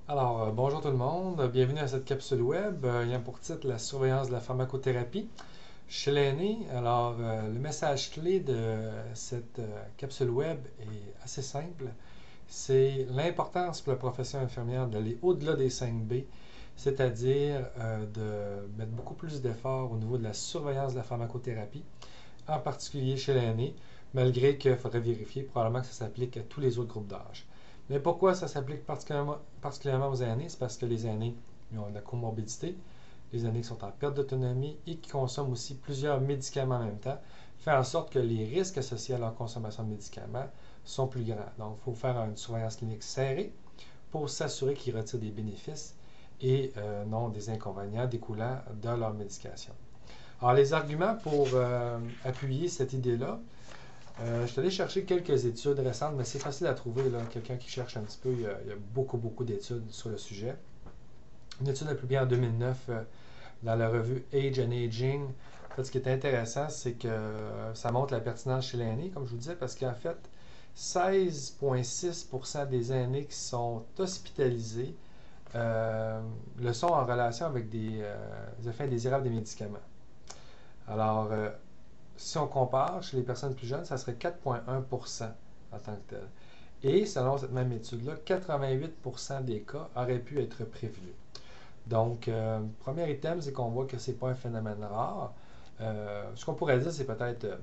Bonjour tout le monde, bienvenue à cette capsule web. Ayant pour titre la surveillance de la pharmacothérapie chez l'aîné. Le message clé de cette capsule web est assez simple. C'est l'importance pour la profession infirmière d'aller au-delà des 5B, c'est-à-dire de mettre beaucoup plus d'efforts au niveau de la surveillance de la pharmacothérapie, en particulier chez l'aîné, malgré qu'il faudrait vérifier probablement que ça s'applique à tous les autres groupes d'âge. Mais pourquoi ça s'applique particulièrement aux aînés? C'est parce que les aînés ont de la comorbidité, les aînés qui sont en perte d'autonomie et qui consomment aussi plusieurs médicaments en même temps, fait en sorte que les risques associés à leur consommation de médicaments sont plus grands. Donc, il faut faire une surveillance clinique serrée pour s'assurer qu'ils retirent des bénéfices et non des inconvénients découlant de leur médication. Alors, les arguments pour appuyer cette idée-là, je suis allé chercher quelques études récentes, mais c'est facile à trouver. Là, quelqu'un qui cherche un petit peu, il y a beaucoup d'études sur le sujet. Une étude a publiée en 2009 dans la revue Age and Aging. En fait, ce qui est intéressant, c'est que ça montre la pertinence chez l'aîné, comme je vous disais, parce qu'en fait, 16,6% des aînés qui sont hospitalisés le sont en relation avec des effets indésirables des médicaments. Alors, si on compare chez les personnes plus jeunes, ça serait 4,1% en tant que tel. Et selon cette même étude-là, 88% des cas auraient pu être prévenus. Donc, premier item, c'est qu'on voit que ce n'est pas un phénomène rare. Ce qu'on pourrait dire, c'est peut-être,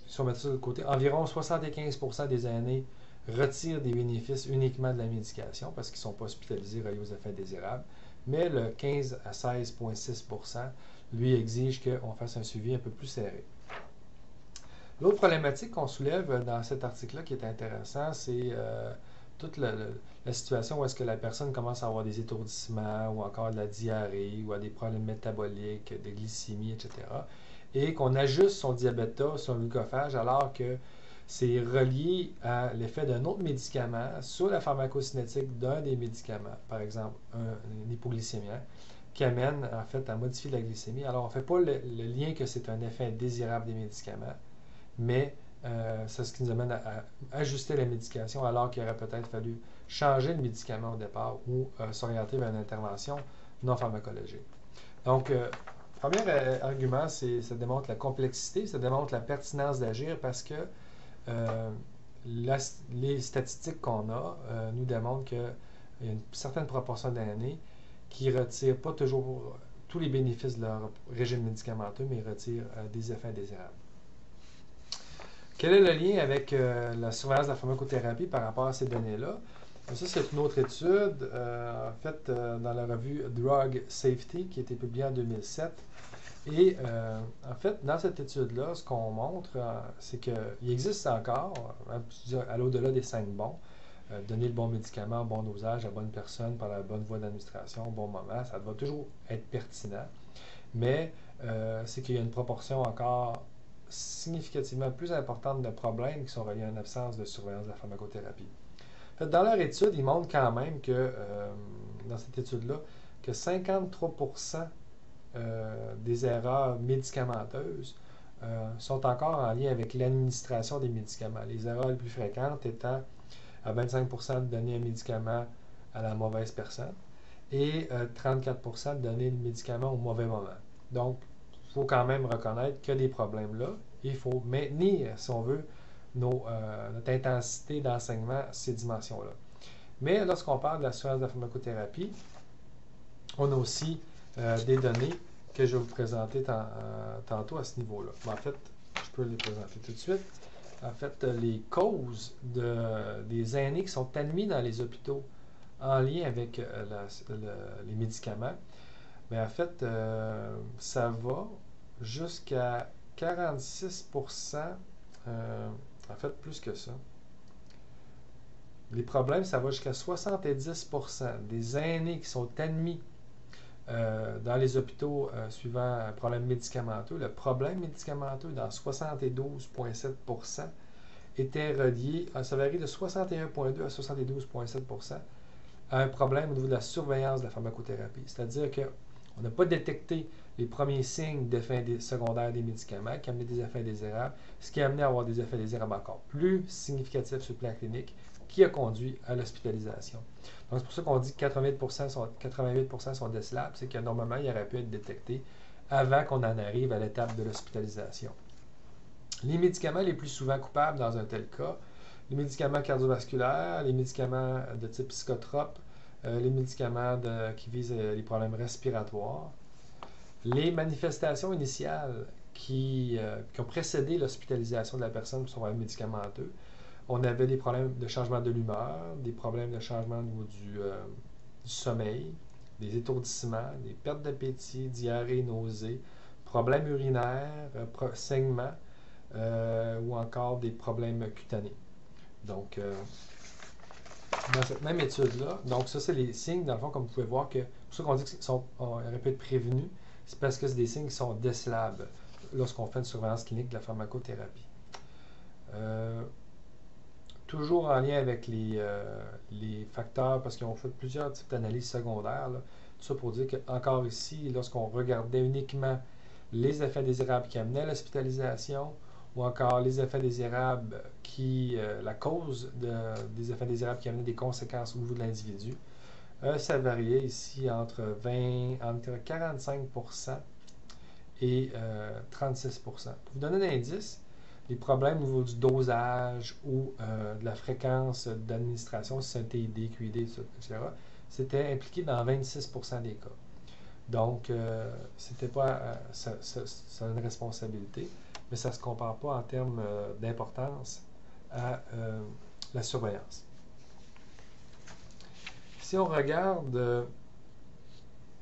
si on met ça de côté, environ 75% des aînés retirent des bénéfices uniquement de la médication parce qu'ils ne sont pas hospitalisés reliés aux effets indésirables. Mais le 15 à 16,6%, lui, exige qu'on fasse un suivi un peu plus serré. L'autre problématique qu'on soulève dans cet article-là qui est intéressant, c'est toute la situation où est-ce que la personne commence à avoir des étourdissements ou encore de la diarrhée ou a des problèmes métaboliques, de glycémie, etc. Et qu'on ajuste son diabète, son glucophage, alors que c'est relié à l'effet d'un autre médicament sur la pharmacocinétique d'un des médicaments, par exemple un hypoglycémien, qui amène en fait à modifier la glycémie. Alors on ne fait pas le lien que c'est un effet indésirable des médicaments, mais c'est ce qui nous amène à ajuster la médication alors qu'il aurait peut-être fallu changer le médicament au départ ou s'orienter vers une intervention non pharmacologique. Donc, premier argument, c'est ça démontre la complexité, ça démontre la pertinence d'agir parce que euh, les statistiques qu'on a nous démontrent qu'il y a une certaine proportion d'années qui ne retirent pas toujours tous les bénéfices de leur régime médicamenteux, mais ils retirent des effets indésirables. Quel est le lien avec la surveillance de la pharmacothérapie par rapport à ces données-là? Ça, c'est une autre étude, dans la revue Drug Safety, qui a été publiée en 2007. Et en fait, dans cette étude-là, ce qu'on montre, c'est qu'il existe encore, à l'au-delà des 5 bons, donner le bon médicament, bon dosage, à la bonne personne, par la bonne voie d'administration, au bon moment, ça va toujours être pertinent. Mais c'est qu'il y a une proportion encore significativement plus importante de problèmes qui sont reliés à une absence de surveillance de la pharmacothérapie. En fait, dans leur étude, ils montrent quand même que, dans cette étude-là, que 53% des erreurs médicamenteuses sont encore en lien avec l'administration des médicaments. Les erreurs les plus fréquentes étant à 25% de donner un médicament à la mauvaise personne et 34% de donner le médicament au mauvais moment. Donc, il faut quand même reconnaître qu'il y a des problèmes là. Il faut maintenir, si on veut, notre intensité d'enseignement à ces dimensions-là. Mais lorsqu'on parle de la surveillance de la pharmacothérapie, on a aussi des données que je vais vous présenter tantôt à ce niveau-là. En fait, je peux les présenter tout de suite. En fait, les causes des aînés qui sont admis dans les hôpitaux en lien avec les médicaments, bien, en fait, ça va jusqu'à 46%, en fait, plus que ça. Les problèmes, ça va jusqu'à 70% des aînés qui sont admis dans les hôpitaux suivant un problème médicamenteux. Le problème médicamenteux, dans 72,7%, était relié, ça varie de 61,2 à 72,7%, à un problème au niveau de la surveillance de la pharmacothérapie. C'est-à-dire qu'on n'a pas détecté les premiers signes d'effets secondaires des médicaments qui amenaient des effets indésirables, ce qui a amené à avoir des effets indésirables encore plus significatifs sur le plan clinique qui a conduit à l'hospitalisation. Donc, c'est pour ça qu'on dit que 88% sont décelables, c'est que normalement, il aurait pu être détecté avant qu'on en arrive à l'étape de l'hospitalisation. Les médicaments les plus souvent coupables dans un tel cas, les médicaments cardiovasculaires, les médicaments de type psychotrope, les médicaments qui visent les problèmes respiratoires, les manifestations initiales qui ont précédé l'hospitalisation de la personne sur un médicamenteux. On avait des problèmes de changement de l'humeur, des problèmes de changement au niveau du sommeil, des étourdissements, des pertes d'appétit, diarrhée, nausées, problèmes urinaires, saignements ou encore des problèmes cutanés. Donc, dans cette même étude-là, donc ça, c'est les signes, dans le fond, comme vous pouvez voir, que pour ça qu'on dit qu'ils auraient pu être prévenus, c'est parce que c'est des signes qui sont décelables lorsqu'on fait une surveillance clinique de la pharmacothérapie. Toujours en lien avec les facteurs, parce qu'ils ont fait plusieurs types d'analyses secondaires, là. Tout ça pour dire qu'encore ici, lorsqu'on regardait uniquement les effets désirables qui amenaient à l'hospitalisation, ou encore les effets désirables la cause des effets désirables qui amenaient des conséquences au niveau de l'individu, ça variait ici entre 45% et 36%. Pour vous donner un indice, les problèmes au niveau du dosage ou de la fréquence d'administration, si c'est un TID, QID, etc., c'était impliqué dans 26% des cas. Donc, c'était pas, ça a une responsabilité, mais ça ne se compare pas en termes d'importance à la surveillance. Si on regarde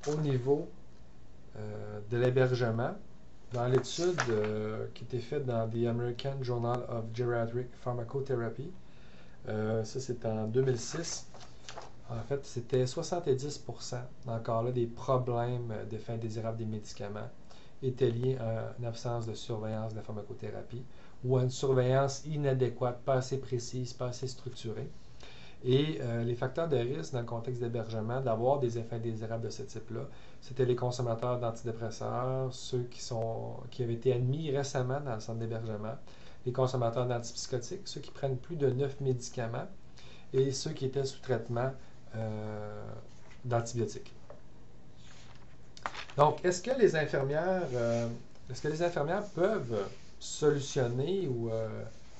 au niveau de l'hébergement, dans l'étude qui était faite dans The American Journal of Geriatric Pharmacotherapy, ça c'est en 2006, en fait c'était 70% encore là des problèmes d'effets indésirables des médicaments étaient liés à une absence de surveillance de la pharmacothérapie ou à une surveillance inadéquate, pas assez précise, pas assez structurée. Et les facteurs de risque dans le contexte d'hébergement d'avoir des effets indésirables de ce type-là, c'était les consommateurs d'antidépresseurs, ceux qui avaient été admis récemment dans le centre d'hébergement, les consommateurs d'antipsychotiques, ceux qui prennent plus de 9 médicaments, et ceux qui étaient sous traitement d'antibiotiques. Donc, est-ce que les infirmières peuvent solutionner ou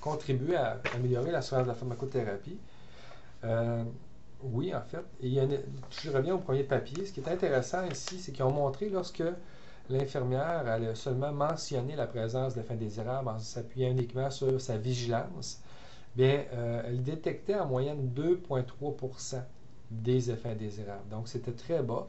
contribuer à améliorer la surveillance de la pharmacothérapie? Oui, en fait. Et je reviens au premier papier. Ce qui est intéressant ici, c'est qu'ils ont montré lorsque l'infirmière allait seulement mentionner la présence d'effets indésirables en s'appuyant uniquement sur sa vigilance, bien, elle détectait en moyenne 2,3% des effets indésirables. Donc, c'était très bas.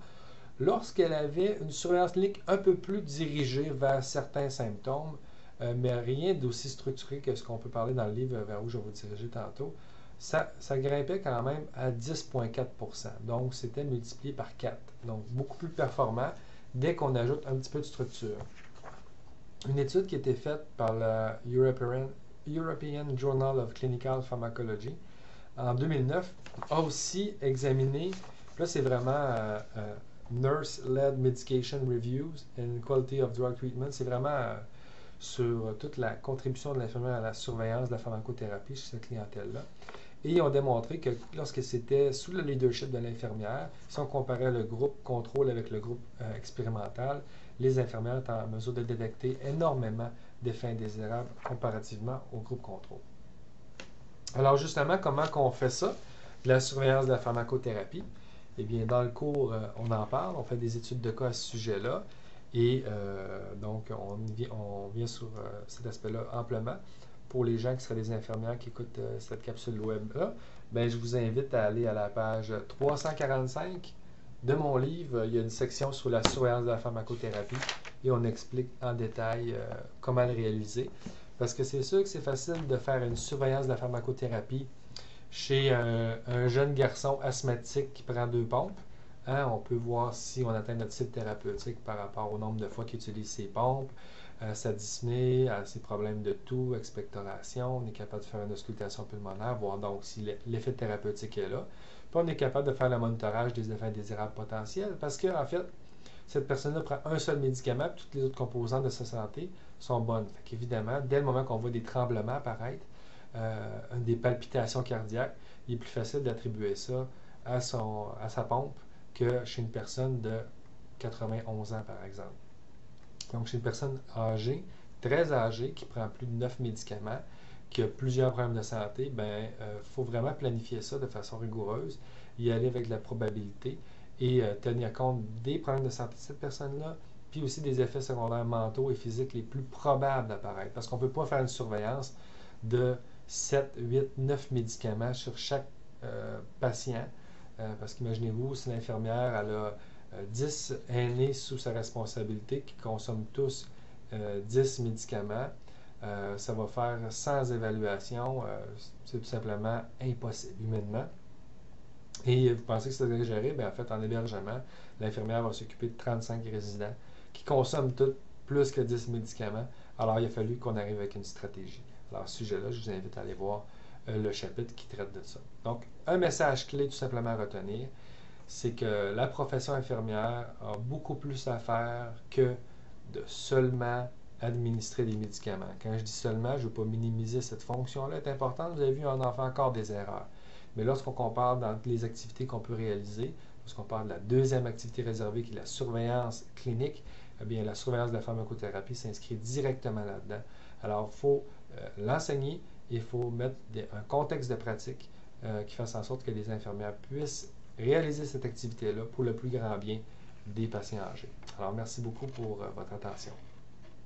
Lorsqu'elle avait une surveillance clinique un peu plus dirigée vers certains symptômes, mais rien d'aussi structuré que ce qu'on peut parler dans le livre vers où je vais vous diriger tantôt, ça grimpait quand même à 10,4%. Donc, c'était multiplié par 4. Donc, beaucoup plus performant dès qu'on ajoute un petit peu de structure. Une étude qui a été faite par la European Journal of Clinical Pharmacology en 2009 a aussi examiné, là c'est vraiment Nurse-Led Medication Reviews and Quality of Drug Treatment, c'est vraiment sur toute la contribution de l'infirmière à la surveillance de la pharmacothérapie chez cette clientèle-là. Et ils ont démontré que lorsque c'était sous le leadership de l'infirmière, si on comparait le groupe contrôle avec le groupe expérimental, les infirmières étaient en mesure de détecter énormément d'effets indésirables comparativement au groupe contrôle. Alors justement, comment qu'on fait ça, la surveillance de la pharmacothérapie? Eh bien, dans le cours, on en parle, on fait des études de cas à ce sujet-là, et donc on vient sur cet aspect-là amplement. Pour les gens qui seraient des infirmières qui écoutent cette capsule web-là, ben, je vous invite à aller à la page 345 de mon livre. Il y a une section sur la surveillance de la pharmacothérapie et on explique en détail comment le réaliser. Parce que c'est sûr que c'est facile de faire une surveillance de la pharmacothérapie chez un jeune garçon asthmatique qui prend 2 pompes. Hein, on peut voir si on atteint notre cible thérapeutique par rapport au nombre de fois qu'il utilise ses pompes, sa dyspnée, ses problèmes de toux, expectoration. On est capable de faire une auscultation pulmonaire, voir donc si l'effet thérapeutique est là. Puis on est capable de faire le monitorage des effets indésirables potentiels parce que, en fait, cette personne-là prend un seul médicament, puis toutes les autres composantes de sa santé sont bonnes. Fait qu'évidemment, dès le moment qu'on voit des tremblements apparaître, des palpitations cardiaques, il est plus facile d'attribuer ça à sa pompe que chez une personne de 91 ans, par exemple. Donc, chez une personne âgée, très âgée, qui prend plus de 9 médicaments, qui a plusieurs problèmes de santé, ben, faut vraiment planifier ça de façon rigoureuse, y aller avec de la probabilité et tenir compte des problèmes de santé de cette personne-là, puis aussi des effets secondaires mentaux et physiques les plus probables d'apparaître. Parce qu'on ne peut pas faire une surveillance de 7, 8, 9 médicaments sur chaque patient. Parce qu'imaginez-vous, si l'infirmière elle a 10 aînés sous sa responsabilité qui consomment tous 10 médicaments, ça va faire sans évaluation, c'est tout simplement impossible humainement. Et vous pensez que c'est exagéré? Bien, en fait, en hébergement, l'infirmière va s'occuper de 35 résidents qui consomment tous plus que 10 médicaments. Alors, il a fallu qu'on arrive avec une stratégie. Alors, à ce sujet-là, je vous invite à aller voir le chapitre qui traite de ça. Donc, un message clé tout simplement à retenir, c'est que la profession infirmière a beaucoup plus à faire que de seulement administrer des médicaments. Quand je dis seulement, je ne veux pas minimiser cette fonction-là, elle est importante. Vous avez vu, on en fait encore des erreurs. Mais lorsqu'on compare dans les activités qu'on peut réaliser, lorsqu'on parle de la deuxième activité réservée qui est la surveillance clinique, eh bien, la surveillance de la pharmacothérapie s'inscrit directement là-dedans. Alors, il faut l'enseigner et il faut mettre un contexte de pratique qui fasse en sorte que les infirmières puissent réaliser cette activité-là pour le plus grand bien des patients âgés. Alors, merci beaucoup pour votre attention.